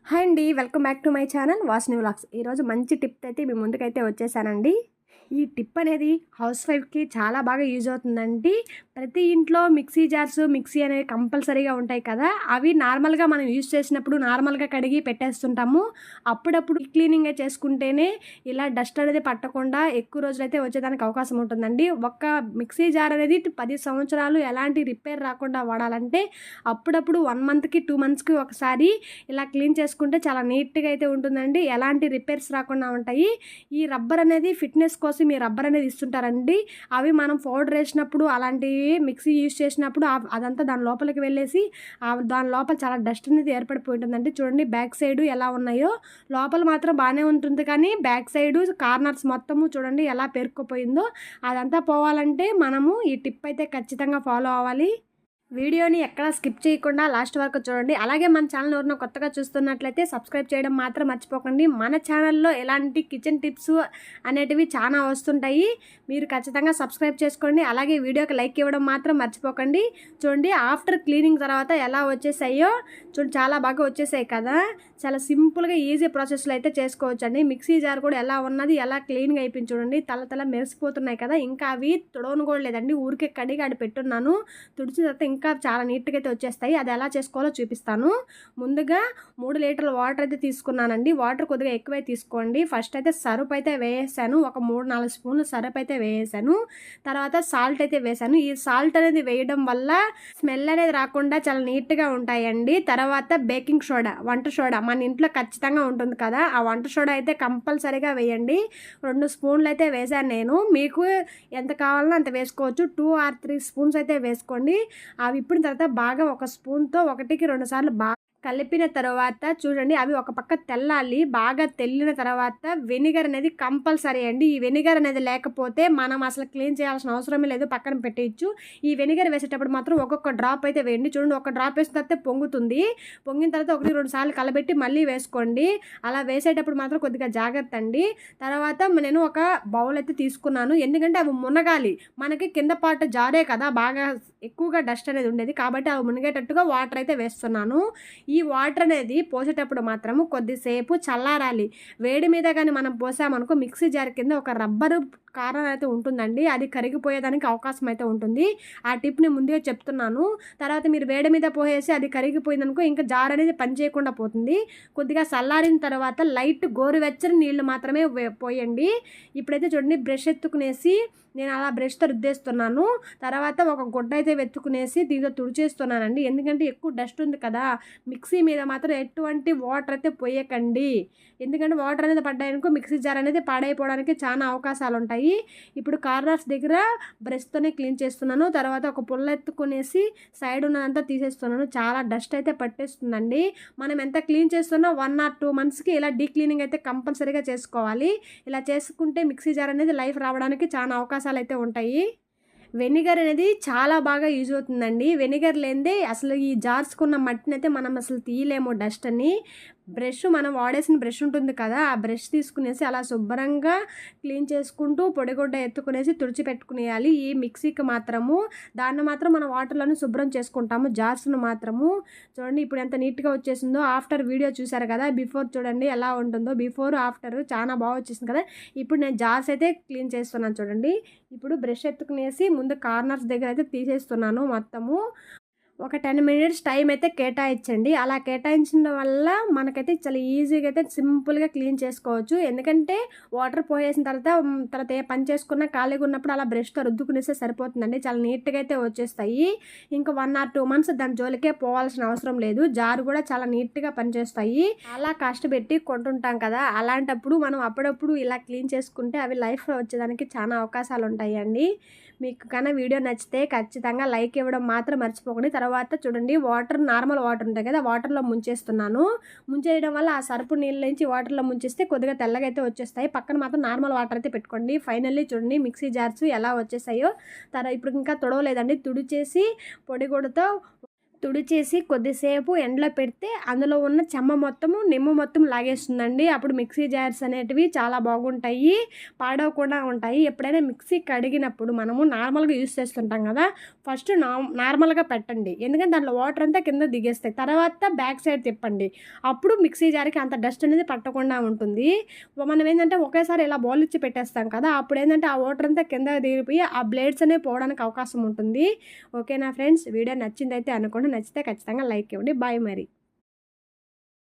Hi అండి. Welcome back to my channel Vasani vlogs. ఈరోజు మంచి టిప్ అయితే మీ ముందుకైతే వచ్చేసానండి. ఈ టిప్ అనేది హౌస్ వైఫ్‌కి చాలా బాగా యూజ్ అవుతుందండి. ప్రతి ఇంట్లో మిక్సీ జార్స్, మిక్సీ అనేవి కంపల్సరీగా ఉంటాయి కదా! అవి నార్మల్‌గా మనం యూజ్ చేసినప్పుడు నార్మల్‌గా కడిగి పెట్టేస్తుంటాము. అప్పుడప్పుడు క్లీనింగ్‌గా చేసుకుంటేనే ఇలా డస్ట్ అనేది పట్టకుండా ఎక్కువ రోజులైతే వచ్చేదానికి అవకాశం ఉంటుందండి. ఒక్క మిక్సీ జార్ అనేది 10 సంవత్సరాలు ఎలాంటి రిపేర్ రాకుండా వాడాలంటే అప్పుడప్పుడు 1 మంత్‌కి, 2 మంత్స్‌కి ఒకసారి ఇలా క్లీన్ చేసుకుంటే చాలా నీట్‌గా అయితే ఉంటుందండి. ఎలాంటి రిపేర్స్ రాకుండా ఉంటాయి. ఈ రబ్బర్ అనేది ఫిట్‌నెస్ కోసం ఈ రబ్బర్ అనేది ఇస్తుంటారండి. అవి మనం పౌడర్ ఏసినప్పుడు అలాంటివి మిక్సీ యూజ్ చేసినప్పుడు అదంతా దాని లోపలికి వెళ్ళేసి దాని లోపల చాలా డస్ట్ అనేది ఏర్పడిపోయి ఉంటుందండి. చూడండి బ్యాక్ సైడ్ ఎలా ఉన్నాయో, లోపల మాత్రం బాగానే ఉంటుంది కానీ బ్యాక్ సైడ్ కార్నర్స్ మొత్తము చూడండి ఎలా పేరుకుపోయిందో. అదంతా పోవాలంటే మనము ఈ టిప్ అయితే ఖచ్చితంగా ఫాలో అవ్వాలి. వీడియోని ఎక్కడా స్కిప్ చేయకుండా లాస్ట్ వరకు చూడండి. అలాగే మన ఛానల్ ఎవరైనా కొత్తగా చూస్తున్నట్లయితే సబ్స్క్రైబ్ చేయడం మాత్రం మర్చిపోకండి. మన ఛానల్లో ఎలాంటి కిచెన్ టిప్స్ అనేటివి చాలా వస్తుంటాయి. మీరు ఖచ్చితంగా సబ్స్క్రైబ్ చేసుకోండి. అలాగే వీడియోకి లైక్ ఇవ్వడం మాత్రం మర్చిపోకండి. చూడండి ఆఫ్టర్ క్లీనింగ్ తర్వాత ఎలా వచ్చేసాయో చూడండి, చాలా బాగా వచ్చేసాయి కదా! చాలా సింపుల్గా ఈజీ ప్రాసెస్లో అయితే చేసుకోవచ్చండి. మిక్సీ జార్ కూడా ఎలా ఉన్నది, ఎలా క్లీన్గా అయిపోయింది చూడండి. తల మెరిసిపోతున్నాయి కదా! ఇంకా అవి తుడవను కూడా లేదండి. ఊరికే కడిగి ఆడ పెట్టున్నాను. తుడిచిన తర్వాత ఇంకా చాలా నీట్‌గా అయితే వచ్చేస్తాయి. అది ఎలా చేసుకోవాలో చూపిస్తాను. ముందుగా 3 లీటర్ల వాటర్ అయితే తీసుకున్నానండి. వాటర్ కొద్దిగా ఎక్కువే తీసుకోండి. ఫస్ట్ అయితే సర్ఫ్ అయితే వేసేసాను. ఒక 3, 4 స్పూన్లు సర్ఫ్ అయితే వేసేసాను. తర్వాత సాల్ట్ అయితే వేసాను. ఈ సాల్ట్ అనేది వేయడం వల్ల స్మెల్ అనేది రాకుండా చాలా నీట్‌గా ఉంటాయండి. తర్వాత బేకింగ్ సోడా, వంట సోడా మన ఇంట్లో ఖచ్చితంగా ఉంటుంది కదా! ఆ వంట సోడా అయితే కంపల్సరీగా వేయండి. 2 స్పూన్లు అయితే వేసాను నేను. మీకు ఎంత కావాలనో అంత వేసుకోవచ్చు. 2 ఆర్ 3 స్పూన్స్ అయితే వేసుకోండి. అవి ఇప్పిన తర్వాత బాగా ఒక స్పూన్‌తో 1కి 2 సార్లు కలిపిన తర్వాత చూడండి అవి ఒక పక్క తెల్లాలి. బాగా తెల్లిన తర్వాత వెనిగర్ అనేది కంపల్సరీ అండి. ఈ వెనిగర్ అనేది లేకపోతే మనం అసలు క్లీన్ చేయాల్సిన అవసరమే లేదు, పక్కన పెట్టేయచ్చు. ఈ వెనిగర్ వేసేటప్పుడు మాత్రం ఒక్కొక్క డ్రాప్ అయితే వేయండి. చూడండి ఒక డ్రాప్ వేసిన తర్వాత పొంగుతుంది. పొంగిన తర్వాత 1, 2 సార్లు కలబెట్టి మళ్ళీ వేసుకోండి. అలా వేసేటప్పుడు మాత్రం కొద్దిగా జాగ్రత్త అండి. తర్వాత నేను ఒక బౌల్ అయితే తీసుకున్నాను. ఎందుకంటే అవి మునగాలి. మనకి కింద పార్ట్ జారే కదా, బాగా ఎక్కువగా డస్ట్ అనేది ఉండేది. కాబట్టి అవి మునిగేటట్టుగా వాటర్ అయితే వేస్తున్నాను. ఈ వాటర్ అనేది పోసేటప్పుడు మాత్రము కొద్దిసేపు చల్లారాలి. వేడి మీద కానీ మనం పోసామనుకో మిక్సీ జార్ కింద ఒక రబ్బరు కారం అయితే ఉంటుందండి. అది కరిగిపోయేదానికి అవకాశం అయితే ఉంటుంది. ఆ టిప్ని ముందే చెప్తున్నాను. తర్వాత మీరు వేడి మీద పోసేసి అది కరిగిపోయిందనుకో ఇంకా జార్ అనేది పని చేయకుండా పోతుంది. కొద్దిగా చల్లారిన తర్వాత లైట్ గోరువెచ్చని నీళ్లు మాత్రమే పోయండి. ఇప్పుడైతే చూడండి బ్రష్ ఎత్తుకునేసి నేను అలా బ్రష్తో రుద్దేస్తున్నాను. తర్వాత ఒక గుడ్డ అయితే వెతుకునేసి దీంతో తుడిచేస్తున్నానండి. ఎందుకంటే ఎక్కువ డస్ట్ ఉంది కదా, మిక్సీ మీద మాత్రం ఎటువంటి వాటర్ అయితే పోయకండి. ఎందుకంటే వాటర్ అనేది పడ్డాయనుకో మిక్సీ జార్ అనేది పాడైపోవడానికి చాలా అవకాశాలు ఉంటాయి. ఇప్పుడు కార్నర్స్ దగ్గర బ్రష్తోనే క్లీన్ చేస్తున్నాను. తర్వాత ఒక పుల్ల ఎత్తుకునేసి సైడ్ ఉన్నదంతా తీసేస్తున్నాను. చాలా డస్ట్ అయితే పట్టేస్తుందండి. మనం ఎంత క్లీన్ చేస్తున్నా 1 ఆర్ 2 మంత్స్కి ఇలా డీ క్లీనింగ్ అయితే కంపల్సరీగా చేసుకోవాలి. ఇలా చేసుకుంటే మిక్సీ జార్ అనేది లైఫ్ రావడానికి చాలా అవకాశాలు అయితే ఉంటాయి. వెనిగర్ అనేది చాలా బాగా యూజ్ అవుతుందండి. వెనిగర్ లేనిదే అసలు ఈ జార్స్‌కున్న మట్టినైతే మనం అసలు తీయలేము డస్ట్‌ని. మనం వాడేసిన బ్రష్ ఉంటుంది కదా, ఆ బ్రష్ తీసుకునేసి అలా శుభ్రంగా క్లీన్ చేసుకుంటూ పొడిగుడ్డ ఎత్తుకునేసి తుడిచిపెట్టుకునేయాలి. ఈ మిక్సీకి మాత్రము దాన్ని మాత్రం మనం వాటర్‌లోనే శుభ్రం చేసుకుంటాము. జార్స్‌ను మాత్రము చూడండి ఇప్పుడు ఎంత నీట్‌గా వచ్చేసిందో. ఆఫ్టర్ వీడియో చూసారు కదా, బిఫోర్ చూడండి ఎలా ఉంటుందో. బిఫోర్, ఆఫ్టర్ చాలా బాగా వచ్చేసింది కదా. ఇప్పుడు నేను జార్స్ అయితే క్లీన్ చేస్తున్నాను చూడండి. ఇప్పుడు బ్రష్ ఎత్తుకునేసి ముందు కార్నర్స్ దగ్గర అయితే తీసేస్తున్నాను మొత్తము. ఒక 10 మినిట్స్ టైం అయితే కేటాయించండి. అలా కేటాయించడం వల్ల మనకైతే చాలా ఈజీగా అయితే సింపుల్గా క్లీన్ చేసుకోవచ్చు. ఎందుకంటే వాటర్ పోసేసిన తర్వాత ఏ పని చేసుకున్నా ఖాళీగా ఉన్నప్పుడు అలా బ్రష్తో రుద్దుకునేస్తే సరిపోతుందండి. చాలా నీట్గా అయితే వచ్చేస్తాయి. ఇంకా 1 ఆర్ 2 మంత్స్ దాని జోలికే పోవాల్సిన అవసరం లేదు. జారు కూడా చాలా నీట్గా పనిచేస్తాయి. అలా కష్టపెట్టి కొంటుంటాం కదా, అలాంటప్పుడు మనం అప్పుడప్పుడు ఇలా క్లీన్ చేసుకుంటే అవి లైఫ్లో వచ్చేదానికి చాలా అవకాశాలు ఉంటాయండి. మీకు కన్నా వీడియో నచ్చితే ఖచ్చితంగా లైక్ ఇవ్వడం మాత్రం మర్చిపోకండి. తర్వాత చూడండి నార్మల్ వాటర్ ఉంటాయి కదా, వాటర్లో ముంచేస్తున్నాను. ముంచేయడం వల్ల ఆ సర్పు నీళ్ళ నుంచి వాటర్లో ముంచేస్తే కొద్దిగా తెల్లగా అయితే వచ్చేస్తాయి. పక్కన మాత్రం నార్మల్ వాటర్ అయితే పెట్టుకోండి. ఫైనల్లీ చూడండి మిక్సీ జార్స్ ఎలా వచ్చేసాయో. ఇప్పుడు ఇంకా తుడవలేదండి. తుడిచేసి పొడిగుడ్డతో తుడిచేసి కొద్దిసేపు ఎండలో పెడితే అందులో ఉన్న చెమ్మ మొత్తము నిమ్మ మొత్తం లాగేస్తుందండి. అప్పుడు మిక్సీ జార్స్ అనేటివి చాలా బాగుంటాయి, పాడవకుండా ఉంటాయి. ఎప్పుడైనా మిక్సీ కడిగినప్పుడు మనము నార్మల్గా యూస్ చేస్తుంటాం కదా, ఫస్ట్ నార్మల్గా పెట్టండి, ఎందుకంటే దాంట్లో వాటర్ అంతా కింద దిగేస్తాయి. తర్వాత బ్యాక్ సైడ్ తిప్పండి, అప్పుడు మిక్సీ జార్కి అంత డస్ట్ అనేది పట్టకుండా ఉంటుంది. మనం ఏంటంటే ఒకేసారి ఇలా బౌల్ ఇచ్చి పెట్టేస్తాం కదా, అప్పుడు ఏంటంటే ఆ వాటర్ అంతా కింద దిగిపోయి ఆ బ్లేడ్స్ అనేవి పోవడానికి అవకాశం ఉంటుంది. ఓకేనా ఫ్రెండ్స్, వీడియో నచ్చిందైతే అనుకోండి, నచ్చితే ఖచ్చితంగా లైక్ ఇవ్వండి. బాయ్ మరి.